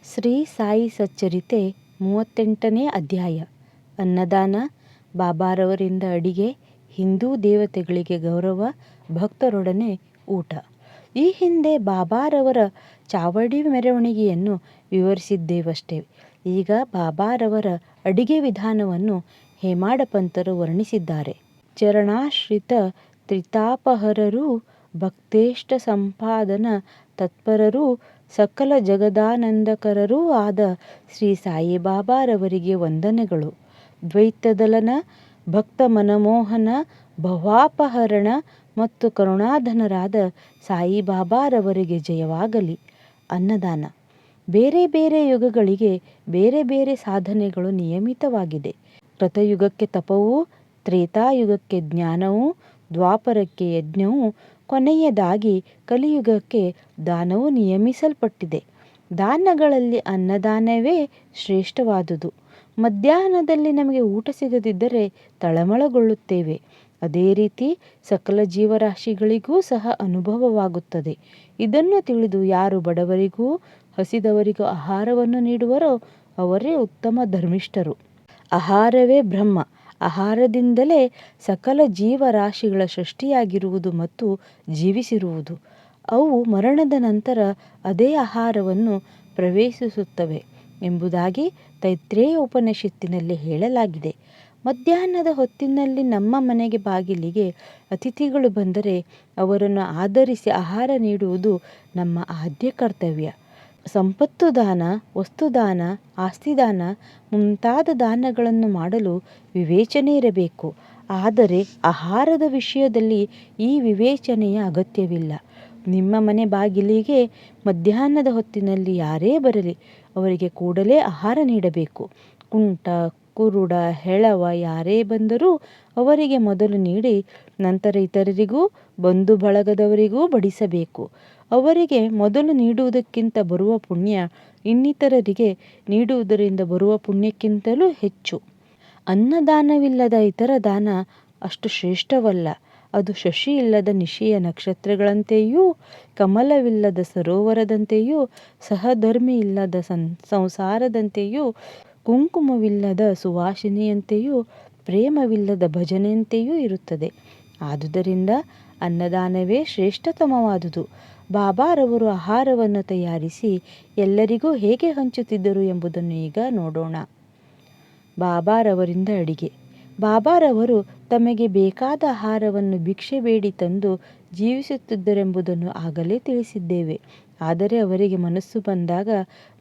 ಶ್ರೀ ಸಾಯಿ ಸಚ್ಚರಿತೆ 38ನೇ ಅಧ್ಯಾಯ. ಅನ್ನದಾನ, ಬಾಬಾರವರಿಂದ ಅಡಿಗೆ, ಹಿಂದೂ ದೇವತೆಗಳಿಗೆ ಗೌರವ, ಭಕ್ತರೊಡನೆ ಊಟ. ಈ ಹಿಂದೆ ಬಾಬಾರವರ ಚಾವಡಿ ಮೆರವಣಿಗೆಯನ್ನು ವಿವರಿಸಿದ್ದೇವಷ್ಟೇ. ಈಗ ಬಾಬಾರವರ ಅಡಿಗೆ ವಿಧಾನವನ್ನು ಹೇಮಾಡ ಪಂತರು ವರ್ಣಿಸಿದ್ದಾರೆ. ಚರಣಾಶ್ರಿತ ತ್ರಿತಾಪಹರರೂ ಭಕ್ತೇಷ್ಟ ಸಂಪಾದನ ತತ್ಪರರೂ ಸಕಲ ಜಗದಾನಂದಕರರೂ ಆದ ಶ್ರೀ ಸಾಯಿಬಾಬಾರವರಿಗೆ ವಂದನೆಗಳು. ದ್ವೈತದಲನ, ಭಕ್ತ ಮನಮೋಹನ, ಭವಾಪಹರಣ ಮತ್ತು ಕರುಣಾಧನರಾದ ಸಾಯಿಬಾಬಾರವರಿಗೆ ಜಯವಾಗಲಿ. ಅನ್ನದಾನ. ಬೇರೆ ಬೇರೆ ಯುಗಗಳಿಗೆ ಬೇರೆ ಬೇರೆ ಸಾಧನೆಗಳು ನಿಯಮಿತವಾಗಿದೆ. ಕೃತಯುಗಕ್ಕೆ ತಪವೂ, ತ್ರೇತಾಯುಗಕ್ಕೆ ಜ್ಞಾನವೂ, ದ್ವಾಪರಕ್ಕೆ ಯಜ್ಞವೂ, ಕೊನೆಯದಾಗಿ ಕಲಿಯುಗಕ್ಕೆ ದಾನವೂ ನಿಯಮಿಸಲ್ಪಟ್ಟಿದೆ. ದಾನಗಳಲ್ಲಿ ಅನ್ನದಾನವೇ ಶ್ರೇಷ್ಠವಾದುದು. ಮಧ್ಯಾಹ್ನದಲ್ಲಿ ನಮಗೆ ಊಟ ಸಿಗದಿದ್ದರೆ ತಳಮಳಗೊಳ್ಳುತ್ತೇವೆ. ಅದೇ ರೀತಿ ಸಕಲ ಜೀವರಾಶಿಗಳಿಗೂ ಸಹ ಅನುಭವವಾಗುತ್ತದೆ. ಇದನ್ನು ತಿಳಿದು ಯಾರು ಬಡವರಿಗೂ ಹಸಿದವರಿಗೂ ಆಹಾರವನ್ನು ನೀಡುವರೋ ಅವರೇ ಉತ್ತಮ ಧರ್ಮಿಷ್ಠರು. ಆಹಾರವೇ ಬ್ರಹ್ಮ. ಆಹಾರದಿಂದಲೇ ಸಕಲ ಜೀವರಾಶಿಗಳ ಸೃಷ್ಟಿಯಾಗಿರುವುದು ಮತ್ತು ಜೀವಿಸಿರುವುದು. ಅವು ಮರಣದ ನಂತರ ಅದೇ ಆಹಾರವನ್ನು ಪ್ರವೇಶಿಸುತ್ತವೆ ಎಂಬುದಾಗಿ ತೈತ್ರೇಯ ಉಪನಿಷತ್ತಿನಲ್ಲಿ ಹೇಳಲಾಗಿದೆ. ಮಧ್ಯಾಹ್ನದ ಹೊತ್ತಿನಲ್ಲಿ ನಮ್ಮ ಮನೆಗೆ ಬಾಗಿಲಿಗೆ ಅತಿಥಿಗಳು ಬಂದರೆ ಅವರನ್ನು ಆಧರಿಸಿ ಆಹಾರ ನೀಡುವುದು ನಮ್ಮ ಆದ್ಯ ಕರ್ತವ್ಯ. ಸಂಪತ್ತು ದಾನ, ವಸ್ತುದಾನ, ಆಸ್ತಿದಾನ ಮುಂತಾದ ದಾನಗಳನ್ನು ಮಾಡಲು ವಿವೇಚನೆ ಇರಬೇಕು. ಆದರೆ ಆಹಾರದ ವಿಷಯದಲ್ಲಿ ಈ ವಿವೇಚನೆಯ ಅಗತ್ಯವಿಲ್ಲ. ನಿಮ್ಮ ಮನೆ ಬಾಗಿಲಿಗೆ ಮಧ್ಯಾಹ್ನದ ಹೊತ್ತಿನಲ್ಲಿ ಯಾರೇ ಬರಲಿ ಅವರಿಗೆ ಕೂಡಲೇ ಆಹಾರ ನೀಡಬೇಕು. ಕುಂಟ, ಕುರುಡ, ಹೆಳವ ಯಾರೇ ಬಂದರೂ ಅವರಿಗೆ ಮೊದಲು ನೀಡಿ ನಂತರ ಇತರರಿಗೂ ಬಂಧು ಬಳಗದವರಿಗೂ ಬಡಿಸಬೇಕು. ಅವರಿಗೆ ಮೊದಲು ನೀಡುವುದಕ್ಕಿಂತ ಬರುವ ಪುಣ್ಯ ಇನ್ನಿತರರಿಗೆ ನೀಡುವುದರಿಂದ ಬರುವ ಪುಣ್ಯಕ್ಕಿಂತಲೂ ಹೆಚ್ಚು. ಅನ್ನದಾನವಿಲ್ಲದ ಇತರ ದಾನ ಅಷ್ಟು ಶ್ರೇಷ್ಠವಲ್ಲ. ಅದು ಶಶಿ ಇಲ್ಲದ ನಿಶೆಯ ನಕ್ಷತ್ರಗಳಂತೆಯೂ, ಕಮಲವಿಲ್ಲದ ಸರೋವರದಂತೆಯೂ, ಸಹಧರ್ಮಿ ಇಲ್ಲದ ಸಂಸಾರದಂತೆಯೂ, ಕುಂಕುಮವಿಲ್ಲದ ಸುವಾಸನೆಯಂತೆಯೂ, ಪ್ರೇಮವಿಲ್ಲದ ಭಜನೆಯಂತೆಯೂ ಇರುತ್ತದೆ. ಆದುದರಿಂದ ಅನ್ನದಾನವೇ ಶ್ರೇಷ್ಠತಮವಾದುದು. ಬಾಬಾರವರು ಆಹಾರವನ್ನು ತಯಾರಿಸಿ ಎಲ್ಲರಿಗೂ ಹೇಗೆ ಹಂಚುತ್ತಿದ್ದರು ಎಂಬುದನ್ನು ಈಗ ನೋಡೋಣ. ಬಾಬಾರವರಿಂದ ಅಡಿಗೆ. ಬಾಬಾರವರು ತಮಗೆ ಬೇಕಾದ ಆಹಾರವನ್ನು ಭಿಕ್ಷೆ ಬೇಡಿ ತಂದು ಜೀವಿಸುತ್ತಿದ್ದರೆಂಬುದನ್ನು ಆಗಲೇ ತಿಳಿಸಿದ್ದೇವೆ. ಆದರೆ ಅವರಿಗೆ ಮನಸ್ಸು ಬಂದಾಗ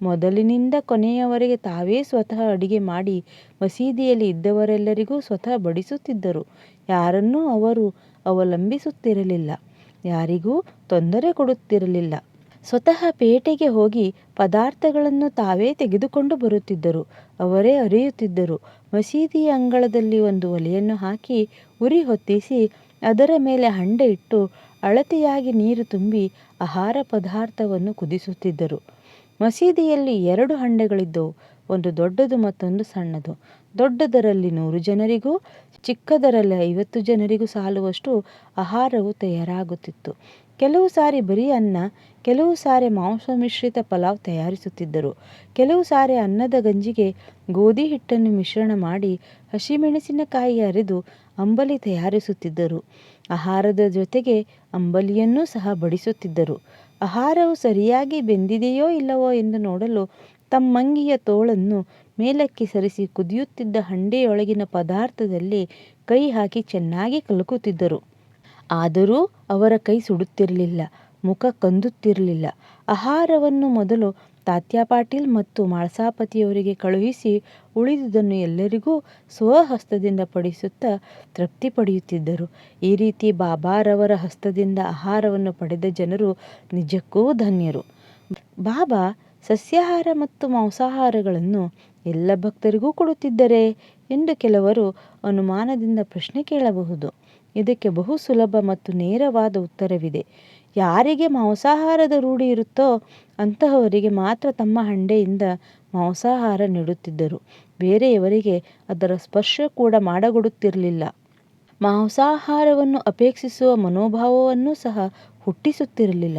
ಮೊದಲಿನಿಂದ ಕೊನೆಯವರೆಗೆ ತಾವೇ ಸ್ವತಃ ಅಡಿಗೆ ಮಾಡಿ ಮಸೀದಿಯಲ್ಲಿ ಇದ್ದವರೆಲ್ಲರಿಗೂ ಸ್ವತಃ ಬಡಿಸುತ್ತಿದ್ದರು. ಯಾರನ್ನೂ ಅವರು ಅವಲಂಬಿಸುತ್ತಿರಲಿಲ್ಲ. ಯಾರಿಗೂ ತೊಂದರೆ ಕೊಡುತ್ತಿರಲಿಲ್ಲ. ಸ್ವತಃ ಪೇಟೆಗೆ ಹೋಗಿ ಪದಾರ್ಥಗಳನ್ನು ತಾವೇ ತೆಗೆದುಕೊಂಡು ಬರುತ್ತಿದ್ದರು. ಅವರೇ ಅರಿಯುತ್ತಿದ್ದರು. ಮಸೀದಿಯ ಅಂಗಳದಲ್ಲಿ ಒಂದು ಒಲೆಯನ್ನು ಹಾಕಿ ಉರಿ ಹೊತ್ತಿಸಿ ಅದರ ಮೇಲೆ ಹಂಡೆ ಇಟ್ಟು ಅಳತೆಯಾಗಿ ನೀರು ತುಂಬಿ ಆಹಾರ ಪದಾರ್ಥವನ್ನು ಕುದಿಸುತ್ತಿದ್ದರು. ಮಸೀದಿಯಲ್ಲಿ 2 ಹಂಡೆಗಳಿದ್ದವು. ಒಂದು ದೊಡ್ಡದು ಮತ್ತೊಂದು ಸಣ್ಣದು. ದೊಡ್ಡದರಲ್ಲಿ 100 ಜನರಿಗೂ ಚಿಕ್ಕದರಲ್ಲಿ 50 ಜನರಿಗೂ ಸಾಲುವಷ್ಟು ಆಹಾರವು ತಯಾರಾಗುತ್ತಿತ್ತು. ಕೆಲವು ಸಾರಿ ಬರೀ ಅನ್ನ, ಕೆಲವು ಸಾರಿ ಮಾಂಸ ಮಿಶ್ರಿತ ಪಲಾವ್ ತಯಾರಿಸುತ್ತಿದ್ದರು. ಕೆಲವು ಸಾರಿ ಅನ್ನದ ಗಂಜಿಗೆ ಗೋಧಿ ಹಿಟ್ಟನ್ನು ಮಿಶ್ರಣ ಮಾಡಿ ಹಸಿಮೆಣಸಿನಕಾಯಿ ಅರೆದು ಅಂಬಲಿ ತಯಾರಿಸುತ್ತಿದ್ದರು. ಆಹಾರದ ಜೊತೆಗೆ ಅಂಬಲಿಯನ್ನೂ ಸಹ ಬಡಿಸುತ್ತಿದ್ದರು. ಆಹಾರವು ಸರಿಯಾಗಿ ಬೆಂದಿದೆಯೋ ಇಲ್ಲವೋ ಎಂದು ನೋಡಲು ತಮ್ಮಂಗಿಯ ತೋಳನ್ನು ಮೇಲಕ್ಕೆ ಸರಿಸಿ ಕುದಿಯುತ್ತಿದ್ದ ಹಂಡೆಯೊಳಗಿನ ಪದಾರ್ಥದಲ್ಲಿ ಕೈ ಹಾಕಿ ಚೆನ್ನಾಗಿ ಕಲಕುತ್ತಿದ್ದರು. ಆದರೂ ಅವರ ಕೈ ಸುಡುತ್ತಿರಲಿಲ್ಲ, ಮುಖ ಕಂದುತ್ತಿರಲಿಲ್ಲ. ಆಹಾರವನ್ನು ಮೊದಲು ತಾತ್ಯಾ ಪಾಟೀಲ್ ಮತ್ತು ಮಾಳ್ಸಾಪತಿಯವರಿಗೆ ಕಳುಹಿಸಿ ಉಳಿದುದನ್ನು ಎಲ್ಲರಿಗೂ ಸ್ವಹಸ್ತದಿಂದ ಬಡಿಸುತ್ತಾ ತೃಪ್ತಿ ಪಡೆಯುತ್ತಿದ್ದರು. ಈ ರೀತಿ ಬಾಬಾರವರ ಹಸ್ತದಿಂದ ಆಹಾರವನ್ನು ಪಡೆದ ಜನರು ನಿಜಕ್ಕೂ ಧನ್ಯರು. ಬಾಬಾ ಸಸ್ಯಾಹಾರ ಮತ್ತು ಮಾಂಸಾಹಾರಗಳನ್ನು ಎಲ್ಲ ಭಕ್ತರಿಗೂ ಕೊಡುತ್ತಿದ್ದರೇ ಎಂದು ಕೆಲವರು ಅನುಮಾನದಿಂದ ಪ್ರಶ್ನೆ ಕೇಳಬಹುದು. ಇದಕ್ಕೆ ಬಹು ಸುಲಭ ಮತ್ತು ನೇರವಾದ ಉತ್ತರವಿದೆ. ಯಾರಿಗೆ ಮಾಂಸಾಹಾರದ ರೂಢಿ ಇರುತ್ತೋ ಅಂತಹವರಿಗೆ ಮಾತ್ರ ತಮ್ಮ ಹಂಡೆಯಿಂದ ಮಾಂಸಾಹಾರ ನೀಡುತ್ತಿದ್ದರು. ಬೇರೆಯವರಿಗೆ ಅದರ ಸ್ಪರ್ಶ ಕೂಡ ಮಾಡಗೊಡುತ್ತಿರಲಿಲ್ಲ. ಮಾಂಸಾಹಾರವನ್ನು ಅಪೇಕ್ಷಿಸುವ ಮನೋಭಾವವನ್ನು ಸಹ ಹುಟ್ಟಿಸುತ್ತಿರಲಿಲ್ಲ.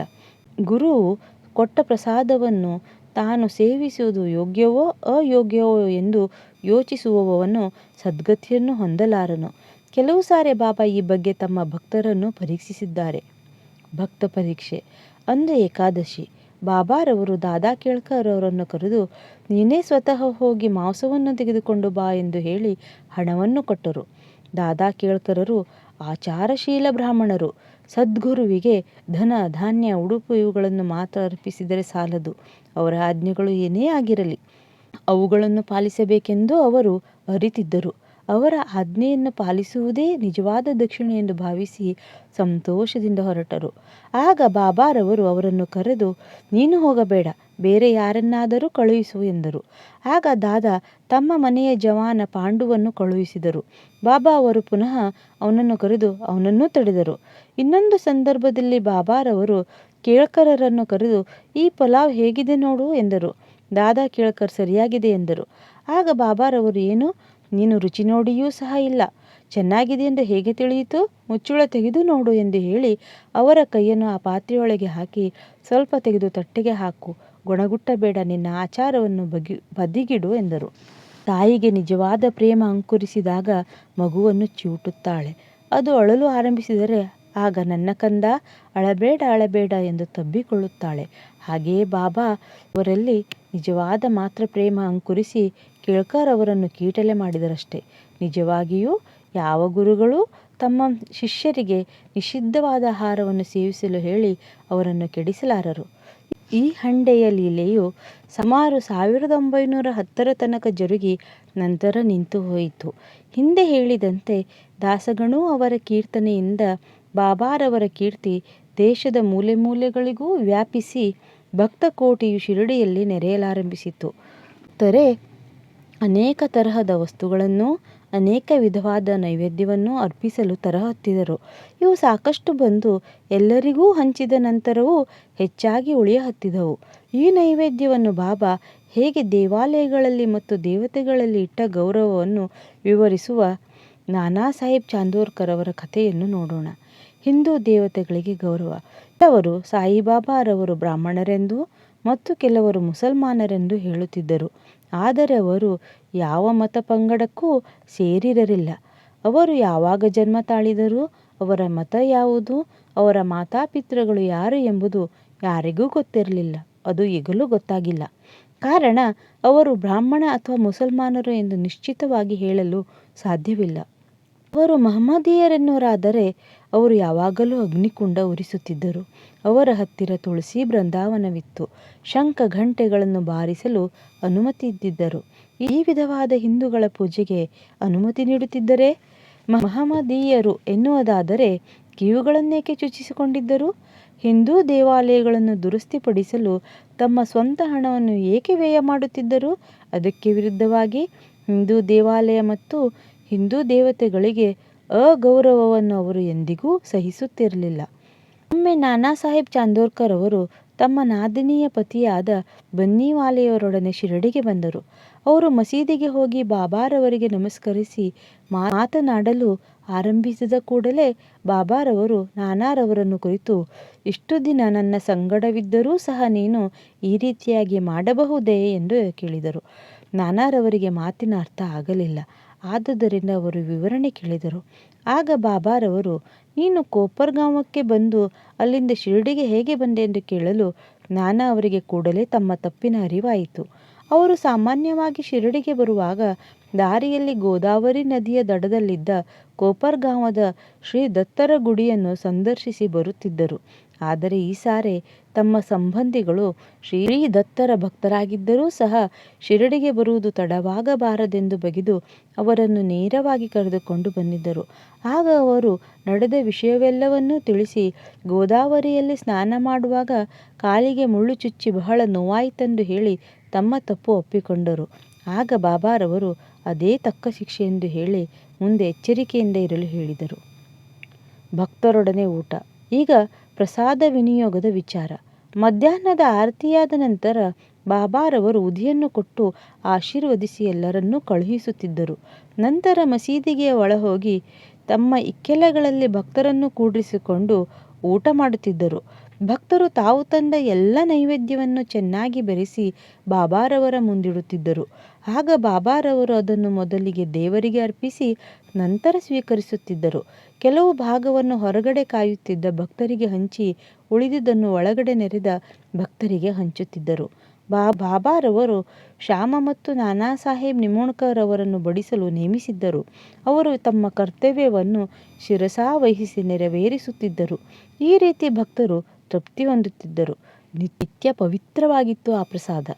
ಗುರುವು ಕೊಟ್ಟ ಪ್ರಸಾದವನ್ನು ತಾನು ಸೇವಿಸುವುದು ಯೋಗ್ಯವೋ ಅಯೋಗ್ಯವೋ ಎಂದು ಯೋಚಿಸುವವನು ಸದ್ಗತಿಯನ್ನು ಹೊಂದಲಾರನು. ಕೆಲವು ಸಾರಿ ಬಾಬಾ ಈ ಬಗ್ಗೆ ತಮ್ಮ ಭಕ್ತರನ್ನು ಪರೀಕ್ಷಿಸಿದ್ದಾರೆ. ಭಕ್ತ ಪರೀಕ್ಷೆ. ಅಂದು ಏಕಾದಶಿ. ಬಾಬಾರವರು ದಾದಾ ಕೇಳ್ಕರ್ ಅವರನ್ನು ಕರೆದು, ನೀನೇ ಸ್ವತಃ ಹೋಗಿ ಮಾಂಸವನ್ನು ತೆಗೆದುಕೊಂಡು ಬಾ ಎಂದು ಹೇಳಿ ಹಣವನ್ನು ಕೊಟ್ಟರು. ದಾದಾ ಕೇಳ್ಕರರು ಆಚಾರಶೀಲ ಬ್ರಾಹ್ಮಣರು. ಸದ್ಗುರುವಿಗೆ ಧನ, ಧಾನ್ಯ, ಉಡುಪು ಇವುಗಳನ್ನು ಮಾತ್ರ ಅರ್ಪಿಸಿದರೆ ಸಾಲದು. ಅವರ ಆಜ್ಞೆಗಳು ಏನೇ ಆಗಿರಲಿ ಅವುಗಳನ್ನು ಪಾಲಿಸಬೇಕೆಂದು ಅವರು ಅರಿತಿದ್ದರು. ಅವರ ಆಜ್ಞೆಯನ್ನು ಪಾಲಿಸುವುದೇ ನಿಜವಾದ ದಕ್ಷಿಣೆ ಎಂದು ಭಾವಿಸಿ ಸಂತೋಷದಿಂದ ಹೊರಟರು. ಆಗ ಬಾಬಾರವರು ಅವರನ್ನು ಕರೆದು, ನೀನು ಹೋಗಬೇಡ, ಬೇರೆ ಯಾರನ್ನಾದರೂ ಕಳುಹಿಸು ಎಂದರು. ಆಗ ದಾದಾ ತಮ್ಮ ಮನೆಯ ಜವಾನ ಪಾಂಡುವನ್ನು ಕಳುಹಿಸಿದರು. ಬಾಬಾ ಅವರು ಪುನಃ ಅವನನ್ನು ಕರೆದು ಅವನನ್ನೂ ತಡೆದರು. ಇನ್ನೊಂದು ಸಂದರ್ಭದಲ್ಲಿ ಬಾಬಾರವರು ಕೇಳ್ಕರರನ್ನು ಕರೆದು, ಈ ಪಲಾವ್ ಹೇಗಿದೆ ನೋಡು ಎಂದರು. ದಾದಾ ಕೇಳ್ಕರ್ ಸರಿಯಾಗಿದೆ ಎಂದರು. ಆಗ ಬಾಬಾರವರು, ಏನು, ನೀನು ರುಚಿ ನೋಡಿಯೂ ಸಹ ಇಲ್ಲ, ಚೆನ್ನಾಗಿದೆ ಎಂದು ಹೇಗೆ ತಿಳಿಯಿತು? ಮುಚ್ಚುಳ ತೆಗೆದು ನೋಡು ಎಂದು ಹೇಳಿ ಅವರ ಕೈಯನ್ನು ಆ ಪಾತ್ರೆಯೊಳಗೆ ಹಾಕಿ, ಸ್ವಲ್ಪ ತೆಗೆದು ತಟ್ಟೆಗೆ ಹಾಕು, ಗೊಣಗುಟ್ಟಬೇಡ, ನಿನ್ನ ಆಚಾರವನ್ನು ಬದಿಗಿಡು ಎಂದರು. ತಾಯಿಗೆ ನಿಜವಾದ ಪ್ರೇಮ ಅಂಕುರಿಸಿದಾಗ ಮಗುವನ್ನು ಚಿವುಟುತ್ತಾಳೆ. ಅದು ಅಳಲು ಆರಂಭಿಸಿದರೆ ಆಗ ನನ್ನ ಕಂದ ಅಳಬೇಡ ಅಳಬೇಡ ಎಂದು ತಬ್ಬಿಕೊಳ್ಳುತ್ತಾಳೆ. ಹಾಗೆಯೇ ಬಾಬಾ ಅವರಲ್ಲಿ ನಿಜವಾದ ಮಾತ್ರ ಪ್ರೇಮ ಅಂಕುರಿಸಿ ಕೇಳ್ಕರ್ ಅವರನ್ನು ಕೀಟಲೆ ಮಾಡಿದರಷ್ಟೇ. ನಿಜವಾಗಿಯೂ ಯಾವ ಗುರುಗಳು ತಮ್ಮ ಶಿಷ್ಯರಿಗೆ ನಿಷಿದ್ಧವಾದ ಆಹಾರವನ್ನು ಸೇವಿಸಲು ಹೇಳಿ ಅವರನ್ನು ಕೆಡಿಸಲಾರರು. ಈ ಹಂಡೆಯ ಲೀಲೆಯು ಸುಮಾರು 1910 ತನಕ ಜರುಗಿ ನಂತರ ನಿಂತು ಹೋಯಿತು. ಹಿಂದೆ ಹೇಳಿದಂತೆ ದಾಸಗಣು ಅವರ ಕೀರ್ತನೆಯಿಂದ ಬಾಬಾರವರ ಕೀರ್ತಿ ದೇಶದ ಮೂಲೆ ಮೂಲೆಗಳಿಗೂ ವ್ಯಾಪಿಸಿ ಭಕ್ತಕೋಟಿಯು ಶಿರಡಿಯಲ್ಲಿ ನೆರೆಯಲಾರಂಭಿಸಿತು. ಭಕ್ತರೇ ಅನೇಕ ತರಹದ ವಸ್ತುಗಳನ್ನು, ಅನೇಕ ವಿಧವಾದ ನೈವೇದ್ಯವನ್ನು ಅರ್ಪಿಸಲು ತರಹತ್ತಿದರು. ಇವು ಸಾಕಷ್ಟು ಬಂದು ಎಲ್ಲರಿಗೂ ಹಂಚಿದ ನಂತರವೂ ಹೆಚ್ಚಾಗಿ ಉಳಿಯಹತ್ತಿದವು. ಈ ನೈವೇದ್ಯವನ್ನು ಬಾಬಾ ಹೇಗೆ ದೇವಾಲಯಗಳಲ್ಲಿ ಮತ್ತು ದೇವತೆಗಳಲ್ಲಿ ಇಟ್ಟ ಗೌರವವನ್ನು ವಿವರಿಸುವ ನಾನಾ ಸಾಹೇಬ್ ಚಾಂದೋರ್ಕರ್ ಅವರ ಕಥೆಯನ್ನು ನೋಡೋಣ. ಹಿಂದೂ ದೇವತೆಗಳಿಗೆ ಗೌರವ. ಕೆಲವರು ಸಾಯಿಬಾಬಾರವರು ಬ್ರಾಹ್ಮಣರೆಂದು ಮತ್ತು ಕೆಲವರು ಮುಸಲ್ಮಾನರೆಂದು ಹೇಳುತ್ತಿದ್ದರು. ಆದರೆ ಅವರು ಯಾವ ಮತ ಪಂಗಡಕ್ಕೂ ಸೇರಿರಲಿಲ್ಲ. ಅವರು ಯಾವಾಗ ಜನ್ಮ ತಾಳಿದರು, ಅವರ ಮತ ಯಾವುದು, ಅವರ ಮಾತಾಪಿತೃಗಳು ಯಾರು ಎಂಬುದು ಯಾರಿಗೂ ಗೊತ್ತಿರಲಿಲ್ಲ. ಅದು ಈಗಲೂ ಗೊತ್ತಾಗಿಲ್ಲ. ಕಾರಣ ಅವರು ಬ್ರಾಹ್ಮಣ ಅಥವಾ ಮುಸಲ್ಮಾನರು ಎಂದು ನಿಶ್ಚಿತವಾಗಿ ಹೇಳಲು ಸಾಧ್ಯವಿಲ್ಲ. ಅವರು ಮಹಮ್ಮದೀಯರೆನ್ನುವರಾದರೆ ಅವರು ಯಾವಾಗಲೂ ಅಗ್ನಿಕುಂಡ ಉರಿಸುತ್ತಿದ್ದರು. ಅವರ ಹತ್ತಿರ ತುಳಸಿ ಬೃಂದಾವನವಿತ್ತು. ಶಂಖ ಘಂಟೆಗಳನ್ನು ಬಾರಿಸಲು ಅನುಮತಿ ಇದ್ದಿದ್ದರು. ಈ ವಿಧವಾದ ಹಿಂದೂಗಳ ಪೂಜೆಗೆ ಅನುಮತಿ ನೀಡುತ್ತಿದ್ದರೆ, ಮಹಮ್ಮದೀಯರು ಎನ್ನುವುದಾದರೆ ಕಿವಿಗಳನ್ನೇಕೆ ಚುಚ್ಚಿಸಿಕೊಂಡಿದ್ದರು? ಹಿಂದೂ ದೇವಾಲಯಗಳನ್ನು ದುರಸ್ತಿಪಡಿಸಲು ತಮ್ಮ ಸ್ವಂತ ಹಣವನ್ನು ಏಕೆ ವ್ಯಯ ಮಾಡುತ್ತಿದ್ದರು? ಅದಕ್ಕೆ ವಿರುದ್ಧವಾಗಿ ಹಿಂದೂ ದೇವಾಲಯ ಮತ್ತು ಹಿಂದೂ ದೇವತೆಗಳಿಗೆ ಅಗೌರವವನ್ನು ಅವರು ಎಂದಿಗೂ ಸಹಿಸುತ್ತಿರಲಿಲ್ಲ. ಒಮ್ಮೆ ನಾನಾ ಸಾಹೇಬ್ ಚಾಂದೋರ್ಕರ್ ಅವರು ತಮ್ಮ ನಾದಿನಿಯ ಪತಿಯಾದ ಬನ್ನಿವಾಲೆಯವರೊಡನೆ ಶಿರಡಿಗೆ ಬಂದರು. ಅವರು ಮಸೀದಿಗೆ ಹೋಗಿ ಬಾಬಾರವರಿಗೆ ನಮಸ್ಕರಿಸಿ ಮಾತನಾಡಲು ಆರಂಭಿಸಿದ ಕೂಡಲೇ ಬಾಬಾರವರು ನಾನಾರವರನ್ನು ಕುರಿತು, ಇಷ್ಟು ದಿನ ನನ್ನ ಸಂಗಡವಿದ್ದರೂ ಸಹ ನೀನು ಈ ರೀತಿಯಾಗಿ ಮಾಡಬಹುದೇ ಎಂದು ಕೇಳಿದರು. ನಾನಾರವರಿಗೆ ಮಾತಿನ ಅರ್ಥ ಆಗಲಿಲ್ಲ. ಆದುದರಿಂದ ಅವರು ವಿವರಣೆ ಕೇಳಿದರು. ಆಗ ಬಾಬಾರವರು, ನೀನು ಕೋಪರ್ಗಾಂವಕ್ಕೆ ಬಂದು ಅಲ್ಲಿಂದ ಶಿರಡಿಗೆ ಹೇಗೆ ಬಂದೆ ಎಂದು ಕೇಳಲು ನಾನಾ ಅವರಿಗೆ ಕೂಡಲೇ ತಮ್ಮ ತಪ್ಪಿನ ಅರಿವಾಯಿತು. ಅವರು ಸಾಮಾನ್ಯವಾಗಿ ಶಿರಡಿಗೆ ಬರುವಾಗ ದಾರಿಯಲ್ಲಿ ಗೋದಾವರಿ ನದಿಯ ದಡದಲ್ಲಿದ್ದ ಕೋಪರ್ಗಾಂವದ ಶ್ರೀ ದತ್ತರ ಗುಡಿಯನ್ನು ಸಂದರ್ಶಿಸಿ ಬರುತ್ತಿದ್ದರು. ಆದರೆ ಈ ಸಾರಿ ತಮ್ಮ ಸಂಬಂಧಿಗಳು ಶ್ರೀ ದತ್ತರ ಭಕ್ತರಾಗಿದ್ದರೂ ಸಹ ಶಿರಡಿಗೆ ಬರುವುದು ತಡವಾಗಬಾರದೆಂದು ಬಗೆದು ಅವರನ್ನು ನೇರವಾಗಿ ಕರೆದುಕೊಂಡು ಬಂದಿದ್ದರು. ಆಗ ಅವರು ನಡೆದ ವಿಷಯವೆಲ್ಲವನ್ನೂ ತಿಳಿಸಿ, ಗೋದಾವರಿಯಲ್ಲಿ ಸ್ನಾನ ಮಾಡುವಾಗ ಕಾಲಿಗೆ ಮುಳ್ಳು ಚುಚ್ಚಿ ಬಹಳ ನೋವಾಯಿತೆಂದು ಹೇಳಿ ತಮ್ಮ ತಪ್ಪು ಒಪ್ಪಿಕೊಂಡರು. ಆಗ ಬಾಬಾರವರು ಅದೇ ತಕ್ಕ ಶಿಕ್ಷೆ ಎಂದು ಹೇಳಿ ಮುಂದೆ ಎಚ್ಚರಿಕೆಯಿಂದ ಇರಲು ಹೇಳಿದರು. ಭಕ್ತರೊಡನೆ ಊಟ. ಈಗ ಪ್ರಸಾದ ವಿನಿಯೋಗದ ವಿಚಾರ. ಮಧ್ಯಾಹ್ನದ ಆರತಿಯಾದ ನಂತರ ಬಾಬಾರವರು ಉದಿಯನ್ನು ಕೊಟ್ಟು ಆಶೀರ್ವದಿಸಿ ಎಲ್ಲರನ್ನೂ ಕಳುಹಿಸುತ್ತಿದ್ದರು. ನಂತರ ಮಸೀದಿಗೆ ಒಳಹೋಗಿ ತಮ್ಮ ಇಕ್ಕೆಲಗಳಲ್ಲಿ ಭಕ್ತರನ್ನು ಕೂಡಿಸಿಕೊಂಡು ಊಟ ಮಾಡುತ್ತಿದ್ದರು. ಭಕ್ತರು ತಾವು ತಂದ ಎಲ್ಲ ನೈವೇದ್ಯವನ್ನು ಚೆನ್ನಾಗಿ ಬೆರೆಸಿ ಬಾಬಾರವರ ಮುಂದಿಡುತ್ತಿದ್ದರು. ಆಗ ಬಾಬಾರವರು ಅದನ್ನು ಮೊದಲಿಗೆ ದೇವರಿಗೆ ಅರ್ಪಿಸಿ ನಂತರ ಸ್ವೀಕರಿಸುತ್ತಿದ್ದರು. ಕೆಲವು ಭಾಗವನ್ನು ಹೊರಗಡೆ ಕಾಯುತ್ತಿದ್ದ ಭಕ್ತರಿಗೆ ಹಂಚಿ ಉಳಿದುದನ್ನು ಒಳಗಡೆ ನೆರೆದ ಭಕ್ತರಿಗೆ ಹಂಚುತ್ತಿದ್ದರು. ಬಾಬಾರವರು ಶ್ಯಾಮ ಮತ್ತು ನಾನಾ ಸಾಹೇಬ್ ನಿಮೋಣ್ಕರ್ ಅವರನ್ನು ಬಡಿಸಲು ನೇಮಿಸಿದ್ದರು. ಅವರು ತಮ್ಮ ಕರ್ತವ್ಯವನ್ನು ಶಿರಸಾವಹಿಸಿ ನೆರವೇರಿಸುತ್ತಿದ್ದರು. ಈ ರೀತಿ ಭಕ್ತರು ತೃಪ್ತಿ ಹೊಂದುತ್ತಿದ್ದರು. ನಿತ್ಯ ಪವಿತ್ರವಾಗಿತ್ತು ಆ ಪ್ರಸಾದ.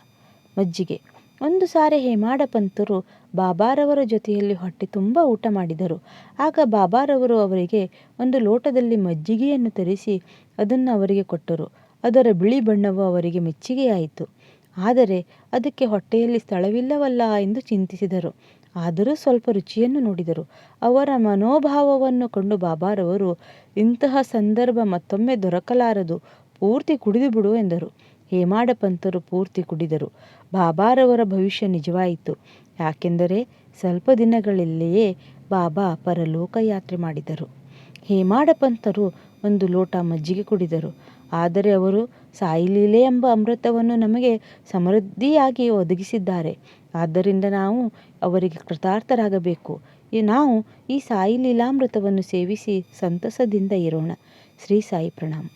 ಮಜ್ಜಿಗೆ. ಒಂದು ಸಾರಿ ಹೇಮಾಡ ಪಂತರು ಬಾಬಾರವರ ಜೊತೆಯಲ್ಲಿ ಹೊಟ್ಟೆ ತುಂಬ ಊಟ ಮಾಡಿದರು. ಆಗ ಬಾಬಾರವರು ಅವರಿಗೆ ಒಂದು ಲೋಟದಲ್ಲಿ ಮಜ್ಜಿಗೆಯನ್ನು ತರಿಸಿ ಅದನ್ನು ಅವರಿಗೆ ಕೊಟ್ಟರು. ಅದರ ಬಿಳಿ ಬಣ್ಣವು ಅವರಿಗೆ ಮೆಚ್ಚುಗೆಯಾಯಿತು. ಆದರೆ ಅದಕ್ಕೆ ಹೊಟ್ಟೆಯಲ್ಲಿ ಸ್ಥಳವಿಲ್ಲವಲ್ಲ ಎಂದು ಚಿಂತಿಸಿದರು. ಆದರೂ ಸ್ವಲ್ಪ ರುಚಿಯನ್ನು ನೋಡಿದರು. ಅವರ ಮನೋಭಾವವನ್ನು ಕಂಡು ಬಾಬಾರವರು, ಇಂತಹ ಸಂದರ್ಭ ಮತ್ತೊಮ್ಮೆ ದೊರಕಲಾರದು, ಪೂರ್ತಿ ಕುಡಿದು ಬಿಡು ಎಂದರು. ಹೇಮಾಡ ಪಂತರು ಪೂರ್ತಿ ಕುಡಿದರು. ಬಾಬಾರವರ ಭವಿಷ್ಯ ನಿಜವಾಯಿತು. ಯಾಕೆಂದರೆ ಸ್ವಲ್ಪ ದಿನಗಳಲ್ಲಿಯೇ ಬಾಬಾ ಪರಲೋಕ ಯಾತ್ರೆ ಮಾಡಿದರು. ಹೇಮಾಡ ಪಂತರು ಒಂದು ಲೋಟ ಮಜ್ಜಿಗೆ ಕುಡಿದರು. ಆದರೆ ಅವರು ಸಾಯಿಲೀಲೆ ಎಂಬ ಅಮೃತವನ್ನು ನಮಗೆ ಸಮೃದ್ಧಿಯಾಗಿ ಒದಗಿಸಿದ್ದಾರೆ. ಆದ್ದರಿಂದ ನಾವು ಅವರಿಗೆ ಕೃತಾರ್ಥರಾಗಬೇಕು. ನಾವು ಈ ಸಾಯಿ ಲೀಲಾಮೃತವನ್ನು ಸೇವಿಸಿ ಸಂತಸದಿಂದ ಇರೋಣ. ಶ್ರೀ ಸಾಯಿ ಪ್ರಣಾಮ್.